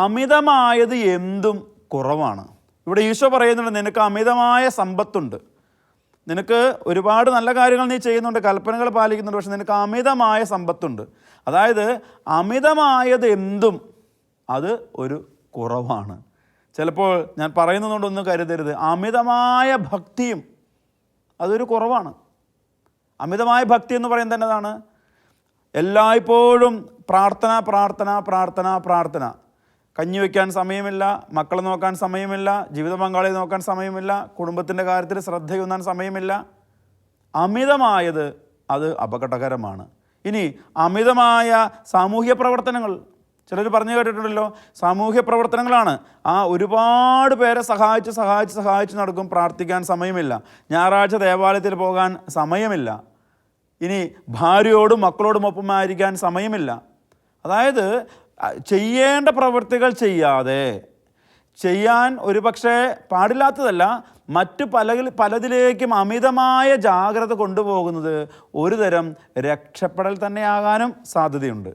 അമിതമായത് എന്തും കുറവാണ്. ഇവിടെ ഈശോ പറയുന്നുണ്ട്, നിനക്ക് അമിതമായ സമ്പത്തുണ്ട്, നിനക്ക് ഒരുപാട് നല്ല കാര്യങ്ങൾ നീ ചെയ്യുന്നുണ്ട്, കൽപ്പനകൾ പാലിക്കുന്നുണ്ട്, പക്ഷെ നിനക്ക് അമിതമായ സമ്പത്തുണ്ട്. അതായത് അമിതമായത് എന്തും അത് ഒരു കുറവാണ്. ചിലപ്പോൾ ഞാൻ പറയുന്നതുകൊണ്ടൊന്നും കരുതരുത്, അമിതമായ ഭക്തിയും അതൊരു കുറവാണ്. അമിതമായ ഭക്തി എന്ന് പറയുന്നത് എന്നതാണ്? എല്ലായ്പ്പോഴും പ്രാർത്ഥന പ്രാർത്ഥന പ്രാർത്ഥന പ്രാർത്ഥന. കഞ്ഞി വയ്ക്കാൻ സമയമില്ല, മക്കളെ നോക്കാൻ സമയമില്ല, ജീവിത പങ്കാളിയെ നോക്കാൻ സമയമില്ല, കുടുംബത്തിൻ്റെ കാര്യത്തിൽ ശ്രദ്ധയൊന്നാൻ സമയമില്ല. അമിതമായത് അത് അപകടകരമാണ്. ഇനി അമിതമായ സാമൂഹ്യ പ്രവർത്തനങ്ങൾ, ചിലർ പറഞ്ഞു കേട്ടിട്ടുണ്ടല്ലോ, സാമൂഹ്യ പ്രവർത്തനങ്ങളാണ്. ഒരുപാട് പേരെ സഹായിച്ച് നടക്കും, പ്രാർത്ഥിക്കാൻ സമയമില്ല. ഞായറാഴ്ച ദേവാലയത്തിൽ പോകാൻ സമയമില്ല. ഇനി ഭാര്യയോടും മക്കളോടുമൊപ്പം ആയിരിക്കാൻ സമയമില്ല. അതായത് ചെയ്യേണ്ട പ്രവൃത്തികൾ ചെയ്യാതെ, ചെയ്യാൻ ഒരുപക്ഷെ പാടില്ലാത്തതല്ല, മറ്റു പലതിലേക്കും അമിതമായ ജാഗ്രത കൊണ്ടുപോകുന്നത് ഒരു തരം രക്ഷപ്പെടൽ തന്നെയാകാനും സാധ്യതയുണ്ട്.